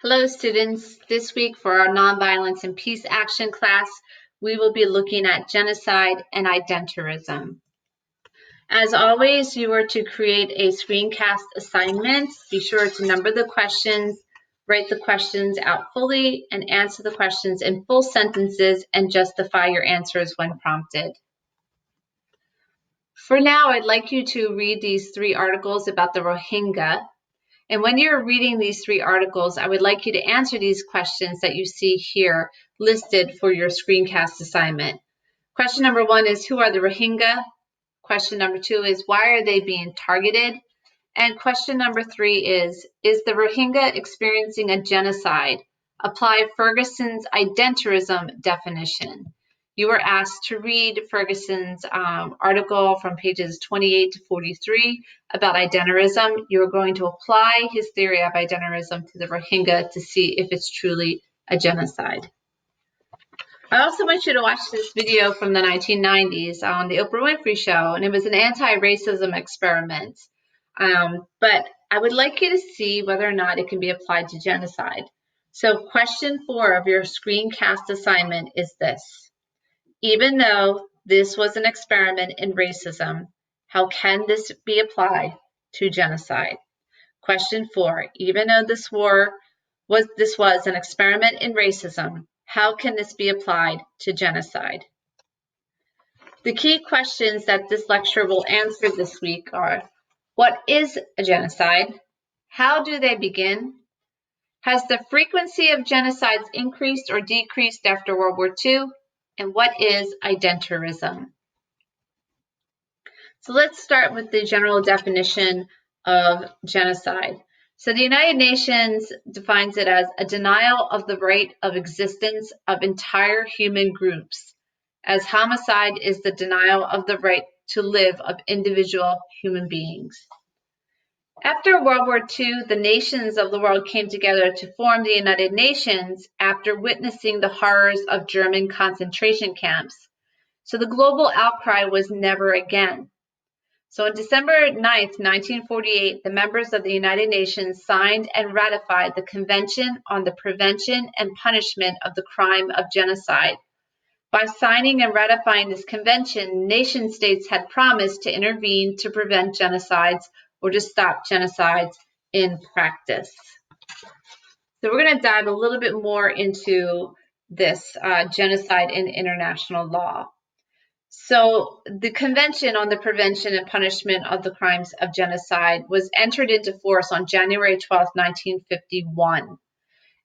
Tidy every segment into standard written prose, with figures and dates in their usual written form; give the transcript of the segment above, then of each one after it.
Hello students, this week for our Nonviolence and Peace Action class, we will be looking at genocide and Identerism. As always, you are to create a screencast assignment. Be sure to number the questions, write the questions out fully, and answer the questions in full sentences and justify your answers when prompted. For now, I'd like you to read these 3 articles about the Rohingya. And when you're reading these 3 articles, I would like you to answer these questions that you see here listed for your screencast assignment. Question number 1 is, who are the Rohingya? Question number 2 is, why are they being targeted? And question number 3 is the Rohingya experiencing a genocide? Apply Ferguson's Identerism definition. You were asked to read Ferguson's article from pages 28 to 43 about Identerism. You're going to apply his theory of Identerism to the Rohingya to see if it's truly a genocide. I also want you to watch this video from the 1990s on the Oprah Winfrey Show, and it was an anti-racism experiment. But I would like you to see whether or not it can be applied to genocide. So question 4 of your screencast assignment is this. Even though this was an experiment in racism, how can this be applied to genocide? Question 4, even though this was an experiment in racism, how can this be applied to genocide? The key questions that this lecture will answer this week are, what is a genocide? How do they begin? Has the frequency of genocides increased or decreased after World War II? And what is Identerism? So let's start with the general definition of genocide. So the United Nations defines it as a denial of the right of existence of entire human groups, as homicide is the denial of the right to live of individual human beings. After World War II, the nations of the world came together to form the United Nations after witnessing the horrors of German concentration camps. So the global outcry was never again. So on December 9th, 1948, the members of the United Nations signed and ratified the Convention on the Prevention and Punishment of the Crime of Genocide. By signing and ratifying this convention, nation states had promised to intervene to prevent genocides or to stop genocides in practice. So we're going to dive a little bit more into this genocide in international law. So the Convention on the Prevention and Punishment of the Crimes of Genocide was entered into force on January 12, 1951,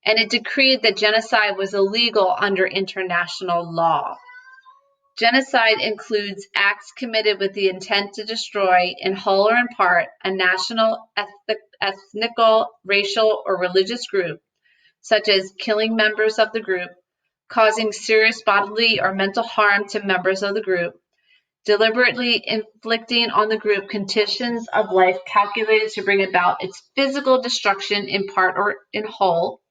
and it decreed that genocide was illegal under international law. Genocide includes acts committed with the intent to destroy, in whole or in part, a national, ethnical, racial, or religious group, such as killing members of the group, causing serious bodily or mental harm to members of the group, deliberately inflicting on the group conditions of life calculated to bring about its physical destruction in part or in whole,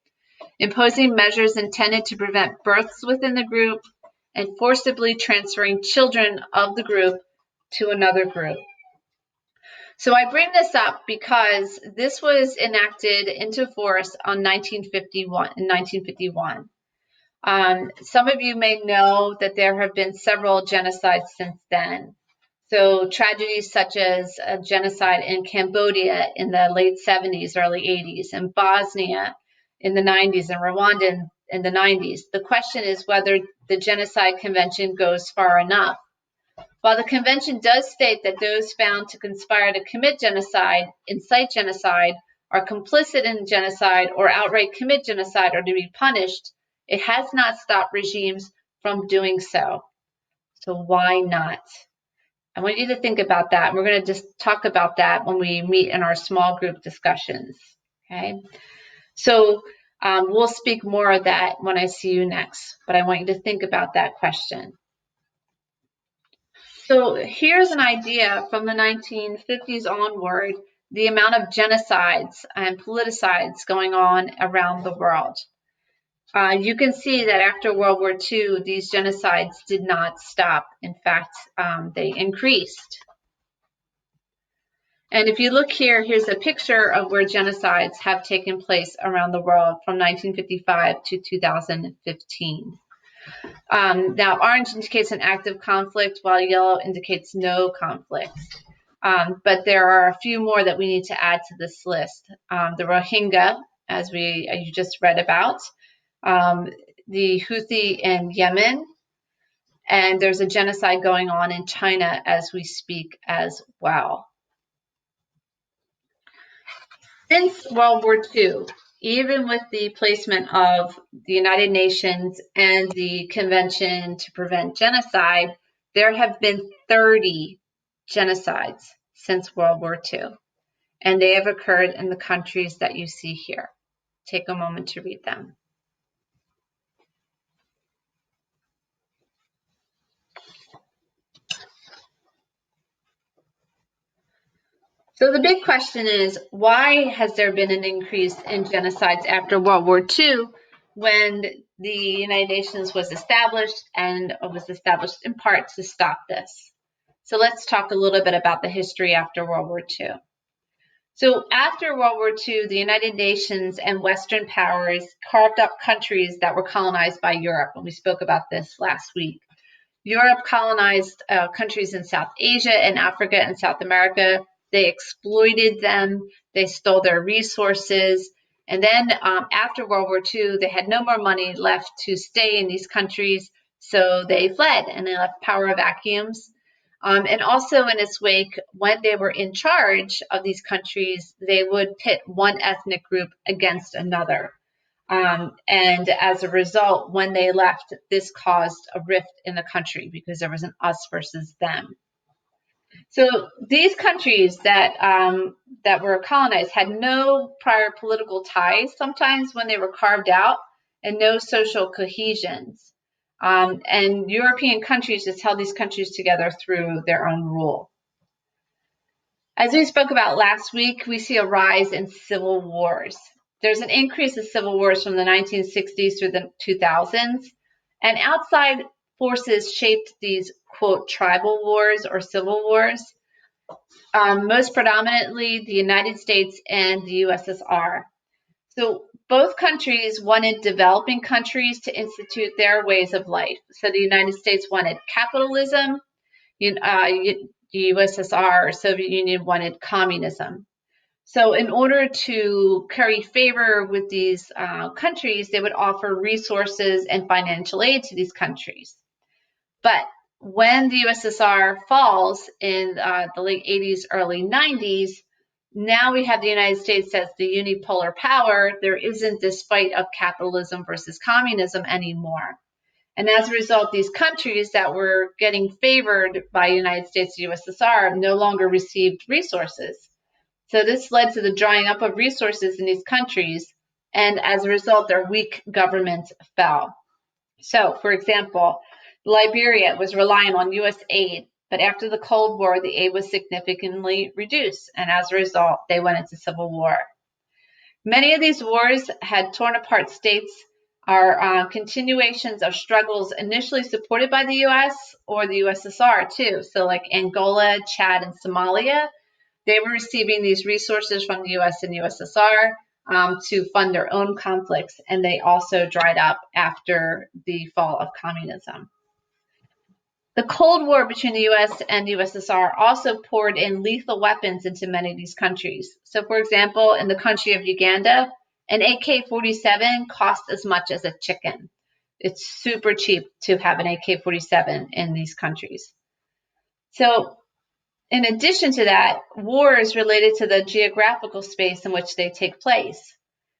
imposing measures intended to prevent births within the group, and forcibly transferring children of the group to another group. So I bring this up because this was enacted into force in 1951. Some of you may know that there have been several genocides since then. So tragedies such as a genocide in Cambodia in the late 70s, early 80s, and Bosnia in the 90s, and Rwanda in the 90s. The question is whether the Genocide Convention goes far enough. While the convention does state that those found to conspire to commit genocide, incite genocide, are complicit in genocide, or outright commit genocide are to be punished, it has not stopped regimes from doing so. So why not? I want you to think about that. We're going to just talk about that when we meet in our small group discussions. Okay? So we'll speak more of that when I see you next, but I want you to think about that question. So here's an idea from the 1950s onward, the amount of genocides and politicides going on around the world. You can see that after World War II, these genocides did not stop. In fact, they increased. And if you look here, here's a picture of where genocides have taken place around the world from 1955 to 2015. Now, orange indicates an active conflict, while yellow indicates no conflict. But there are a few more that we need to add to this list. The Rohingya, as you just read about, the Houthi in Yemen, and there's a genocide going on in China as we speak as well. Since World War II, even with the placement of the United Nations and the Convention to Prevent Genocide, there have been 30 genocides since World War II, and they have occurred in the countries that you see here. Take a moment to read them. So the big question is, why has there been an increase in genocides after World War II when the United Nations was established, and was established in part to stop this? So let's talk a little bit about the history after World War II. So after World War II, the United Nations and Western powers carved up countries that were colonized by Europe, and we spoke about this last week. Europe colonized countries in South Asia and Africa and South America. They exploited them, they stole their resources, and then after World War II, they had no more money left to stay in these countries, so they fled and they left power vacuums. And also in its wake, when they were in charge of these countries, they would pit one ethnic group against another. And as a result, when they left, this caused a rift in the country because there was an us versus them. So these countries that were colonized had no prior political ties sometimes when they were carved out, and no social cohesions. And European countries just held these countries together through their own rule. As we spoke about last week, we see a rise in civil wars. There's an increase in civil wars from the 1960s through the 2000s, and outside forces shaped these, quote, tribal wars or civil wars, most predominantly the United States and the USSR. So both countries wanted developing countries to institute their ways of life. So the United States wanted capitalism, the USSR or Soviet Union wanted communism. So in order to curry favor with these countries, they would offer resources and financial aid to these countries. But when the USSR falls in the late 80s, early 90s, now we have the United States as the unipolar power. There isn't this fight of capitalism versus communism anymore. And as a result, these countries that were getting favored by the United States and USSR no longer received resources. So this led to the drying up of resources in these countries, and as a result, their weak governments fell. So, for example, Liberia was relying on U.S. aid, but after the Cold War, the aid was significantly reduced, and as a result, they went into civil war. Many of these wars had torn apart states, are continuations of struggles initially supported by the U.S. or the USSR too. So like Angola, Chad, and Somalia, they were receiving these resources from the U.S. and USSR to fund their own conflicts, and they also dried up after the fall of communism. The Cold War between the U.S. and the USSR also poured in lethal weapons into many of these countries. So, for example, in the country of Uganda, an AK-47 cost as much as a chicken. It's super cheap to have an AK-47 in these countries. So, in addition to that, war is related to the geographical space in which they take place.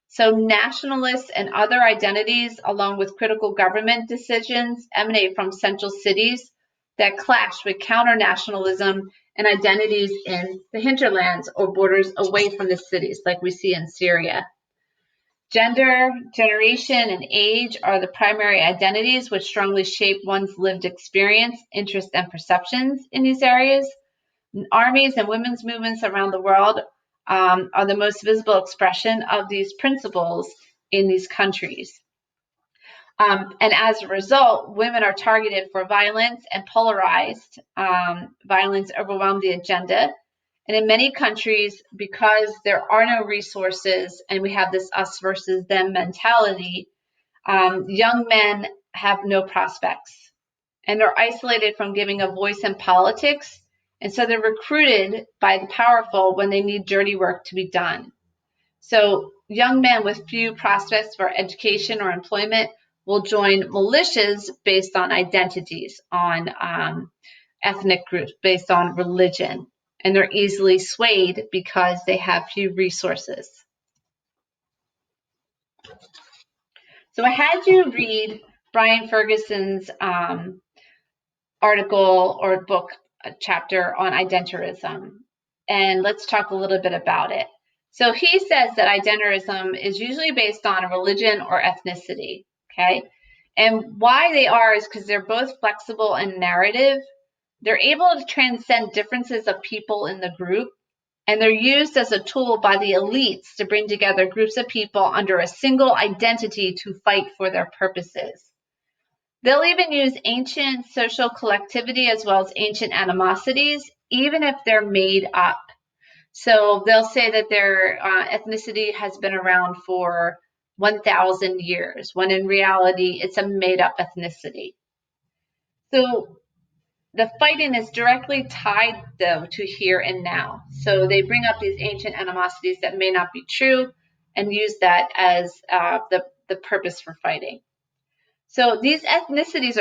So nationalists and other identities, along with critical government decisions, emanate from central cities that clash with counter-nationalism and identities in the hinterlands or borders away from the cities, like we see in Syria. Gender, generation, and age are the primary identities which strongly shape one's lived experience, interests, and perceptions in these areas. Armies and women's movements around the world are the most visible expression of these principles in these countries. And as a result, women are targeted for violence and polarized. Violence overwhelmed the agenda, And in many countries, because there are no resources and we have this us versus them mentality, young men have no prospects and they're isolated from giving a voice in politics. And so they're recruited by the powerful when they need dirty work to be done. So young men with few prospects for education or employment will join militias based on identities, on ethnic groups, based on religion. And they're easily swayed because they have few resources. So I had you read Brian Ferguson's article or book chapter on Identerism. And let's talk a little bit about it. So he says that Identerism is usually based on religion or ethnicity, okay? And why they are is because they're both flexible and narrative. They're able to transcend differences of people in the group, and they're used as a tool by the elites to bring together groups of people under a single identity to fight for their purposes. They'll even use ancient social collectivity as well as ancient animosities, even if they're made up. So they'll say that their ethnicity has been around for 1,000 years, when in reality, it's a made-up ethnicity. So the fighting is directly tied, though, to here and now. So they bring up these ancient animosities that may not be true and use that as the purpose for fighting. So these ethnicities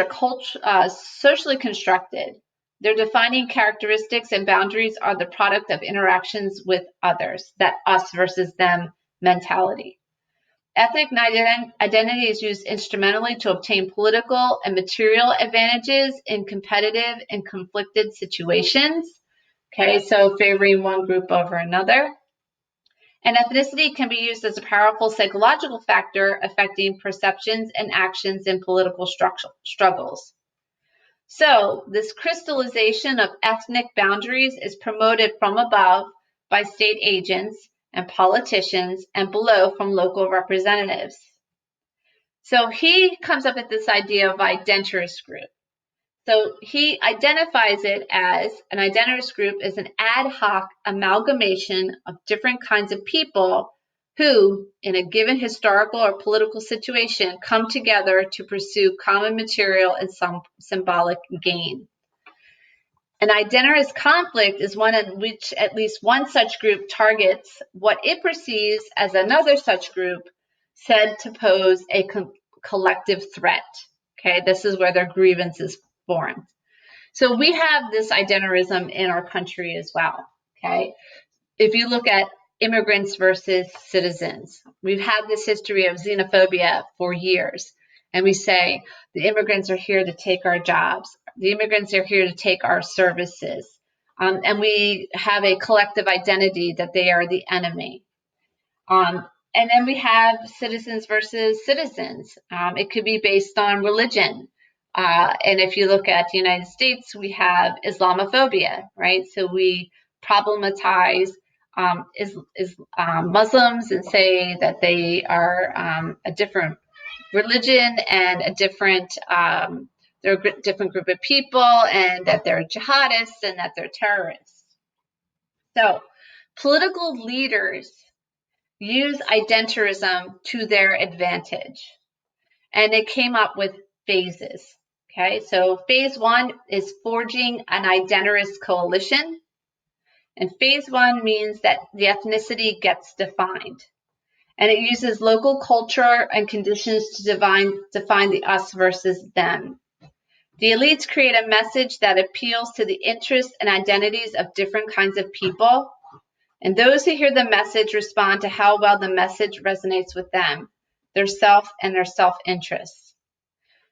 are socially constructed. Their defining characteristics and boundaries are the product of interactions with others, that us versus them mentality. Ethnic identity is used instrumentally to obtain political and material advantages in competitive and conflicted situations. Okay, so favoring one group over another. And ethnicity can be used as a powerful psychological factor affecting perceptions and actions in political struggles. So this crystallization of ethnic boundaries is promoted from above by state agents and politicians, and below from local representatives. So he comes up with this idea of identerist group. So he identifies it as an identerist group is an ad hoc amalgamation of different kinds of people who, in a given historical or political situation, come together to pursue common material and some symbolic gain. An identerist conflict is one in which at least one such group targets what it perceives as another such group said to pose a collective threat. Okay, this is where their grievance is formed. So we have this identerism in our country as well. Okay, if you look at immigrants versus citizens, we've had this history of xenophobia for years. And we say the immigrants are here to take our jobs. The immigrants are here to take our services. And we have a collective identity that they are the enemy. And then we have citizens versus citizens. It could be based on religion. And if you look at the United States, we have Islamophobia, right? So we problematize Muslims and say that they are a different religion and a different they're a different group of people, and that they're jihadists and that they're terrorists. So political leaders use identerism to their advantage, and they came up with phases. Okay, so phase one is forging an identerist coalition, and phase one means that the ethnicity gets defined. And it uses local culture and conditions to define the us versus them. The elites create a message that appeals to the interests and identities of different kinds of people. And those who hear the message respond to how well the message resonates with them, their self and their self-interests.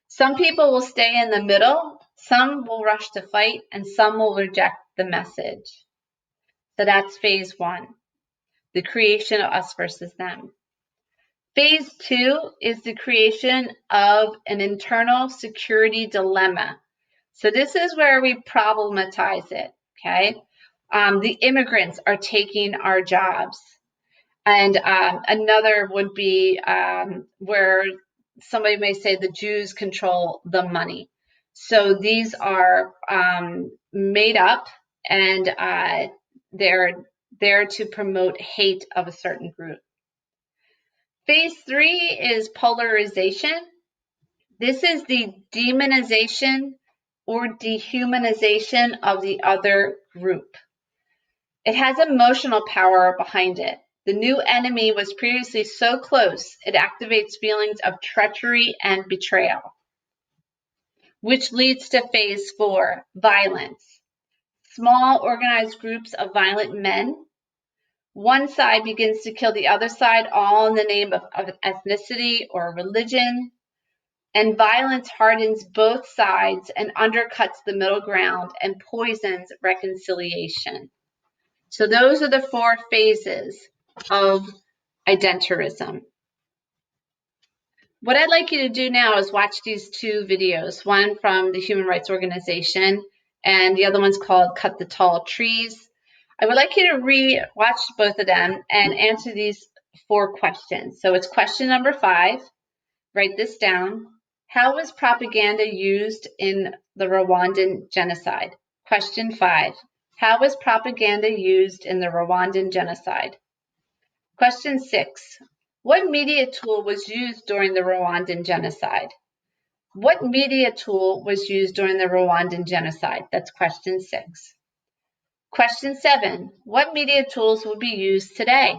Some people will stay in the middle, some will rush to fight, and some will reject the message. So that's phase one, the creation of us versus them. Phase two is the creation of an internal security dilemma. So this is where we problematize it, okay? The immigrants are taking our jobs. And another would be where somebody may say the Jews control the money. So these are made up, and they're there to promote hate of a certain group. Phase 3 is polarization. This is the demonization or dehumanization of the other group. It has emotional power behind it. The new enemy was previously so close, it activates feelings of treachery and betrayal, which leads to phase 4, violence. Small organized groups of violent men. One side begins to kill the other side, all in the name of ethnicity or religion. And violence hardens both sides and undercuts the middle ground and poisons reconciliation. So those are the 4 phases of Identerism. What I'd like you to do now is watch these 2 videos, one from the Human Rights Organization and the other one's called Cut the Tall Trees. I would like you to watch both of them and answer these 4 questions. So it's question number 5. Write this down. How was propaganda used in the Rwandan genocide? Question 5. How was propaganda used in the Rwandan genocide? Question 6. What media tool was used during the Rwandan genocide? What media tool was used during the Rwandan genocide? That's question 6. Question 7. What media tools will be used today?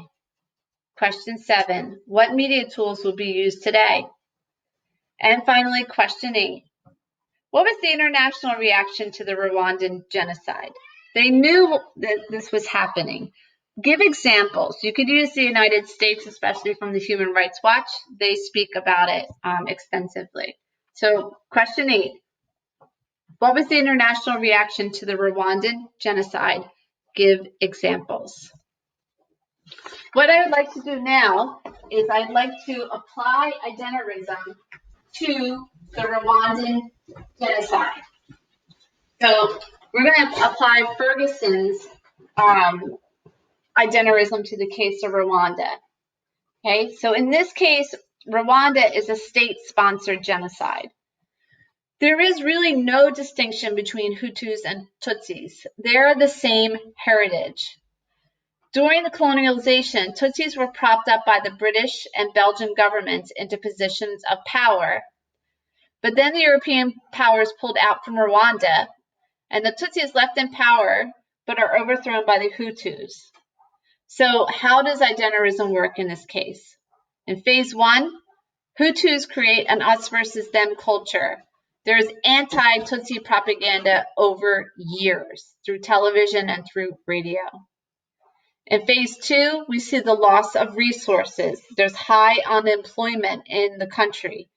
Question 7. What media tools will be used today? And finally, question 8. What was the international reaction to the Rwandan genocide? They knew that this was happening. Give examples. You could use the United States, especially from the Human Rights Watch. They speak about it extensively. So question 8. What was the international reaction to the Rwandan genocide? Give examples. What I would like to do now is I'd like to apply Identerism to the Rwandan genocide. So we're going to apply Ferguson's Identerism to the case of Rwanda. Okay, so in this case, Rwanda is a state-sponsored genocide. There is really no distinction between Hutus and Tutsis. They're the same heritage. During the colonialization, Tutsis were propped up by the British and Belgian governments into positions of power. But then the European powers pulled out from Rwanda, and the Tutsis left in power, but are overthrown by the Hutus. So how does Identerism work in this case? In phase 1, Hutus create an us versus them culture. There is anti-Tutsi propaganda over years through television and through radio. In phase 2, we see the loss of resources. There's high unemployment in the country.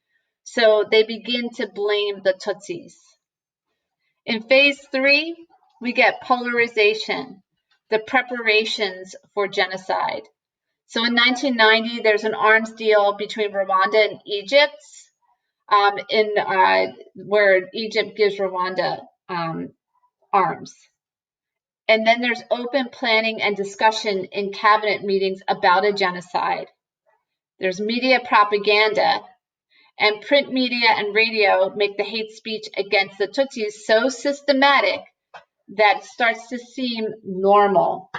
So they begin to blame the Tutsis. In phase 3, we get polarization, the preparations for genocide. So in 1990, there's an arms deal between Rwanda and Egypt, where Egypt gives Rwanda arms. And then there's open planning and discussion in cabinet meetings about a genocide. There's media propaganda, and print media and radio make the hate speech against the Tutsis so systematic that it starts to seem normal.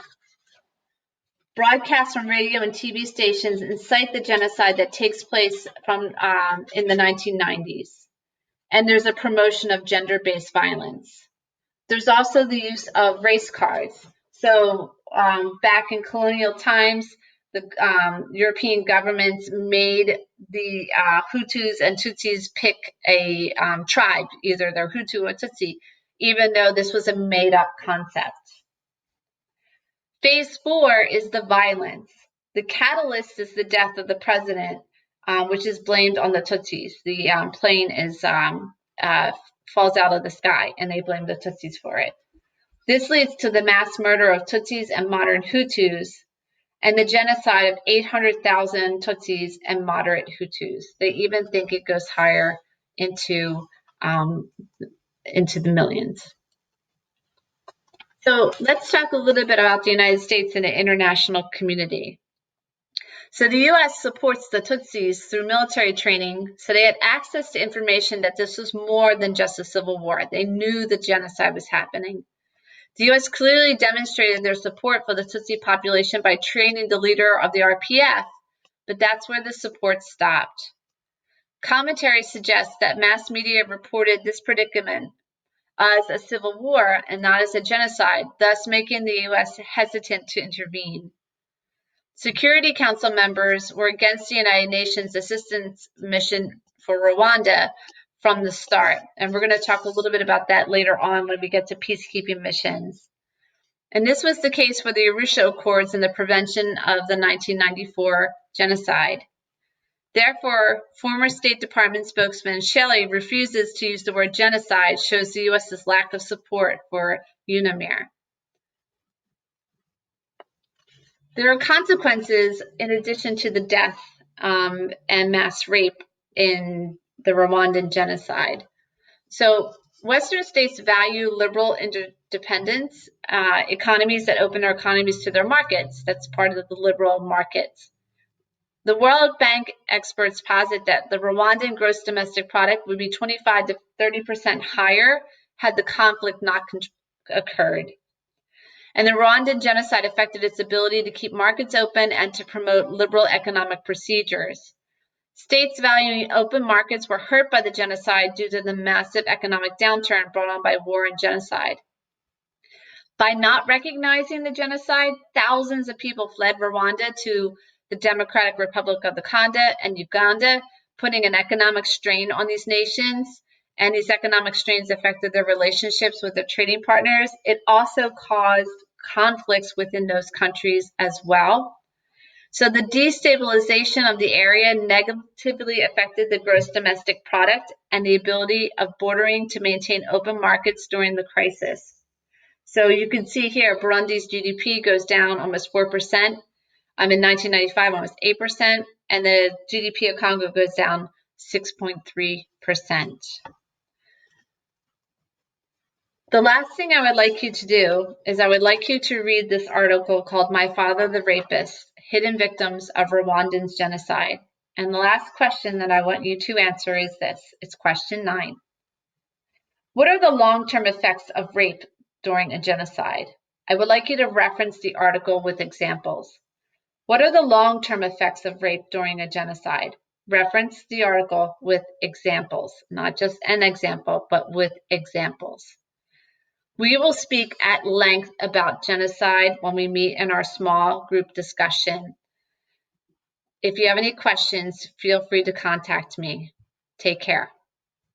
Broadcasts from radio and TV stations incite the genocide that takes place in the 1990s. And there's a promotion of gender-based violence. There's also the use of race cards. So back in colonial times, the European governments made the Hutus and Tutsis pick a tribe, either they're Hutu or Tutsi, even though this was a made-up concept. Phase 4 is the violence. The catalyst is the death of the president, which is blamed on the Tutsis. The plane falls out of the sky, and they blame the Tutsis for it. This leads to the mass murder of Tutsis and modern Hutus, and the genocide of 800,000 Tutsis and moderate Hutus. They even think it goes higher into the millions. So let's talk a little bit about the United States and the international community. So the U.S. supports the Tutsis through military training, so they had access to information that this was more than just a civil war. They knew the genocide was happening. The U.S. clearly demonstrated their support for the Tutsi population by training the leader of the RPF, but that's where the support stopped. Commentary suggests that mass media reported this predicament as a civil war and not as a genocide, thus making the U.S. hesitant to intervene. Security Council members were against the United Nations assistance mission for Rwanda from the start, and we're going to talk a little bit about that later on when we get to peacekeeping missions. And this was the case for the Arusha Accords and the prevention of the 1994 genocide. Therefore, former State Department spokesman Shelley refuses to use the word genocide, shows the U.S.'s lack of support for UNAMIR. There are consequences in addition to the death and mass rape in the Rwandan genocide. So Western states value liberal interdependence, economies that open their economies to their markets. That's part of the liberal markets. The World Bank experts posit that the Rwandan gross domestic product would be 25 to 30% higher had the conflict not occurred. And the Rwandan genocide affected its ability to keep markets open and to promote liberal economic procedures. States valuing open markets were hurt by the genocide due to the massive economic downturn brought on by war and genocide. By not recognizing the genocide, thousands of people fled Rwanda to the Democratic Republic of the Congo and Uganda, putting an economic strain on these nations, and these economic strains affected their relationships with their trading partners. It also caused conflicts within those countries as well. So the destabilization of the area negatively affected the gross domestic product and the ability of bordering to maintain open markets during the crisis. So you can see here, Burundi's GDP goes down almost 4%. In 1995, almost 8%, and the GDP of Congo goes down 6.3%. The last thing I would like you to do is I would like you to read this article called My Father the Rapist, Hidden Victims of Rwandan's Genocide. And the last question that I want you to answer is this. It's question 9. What are the long-term effects of rape during a genocide? I would like you to reference the article with examples. What are the long-term effects of rape during a genocide? Reference the article with examples, not just an example, but with examples. We will speak at length about genocide when we meet in our small group discussion. If you have any questions, feel free to contact me. Take care.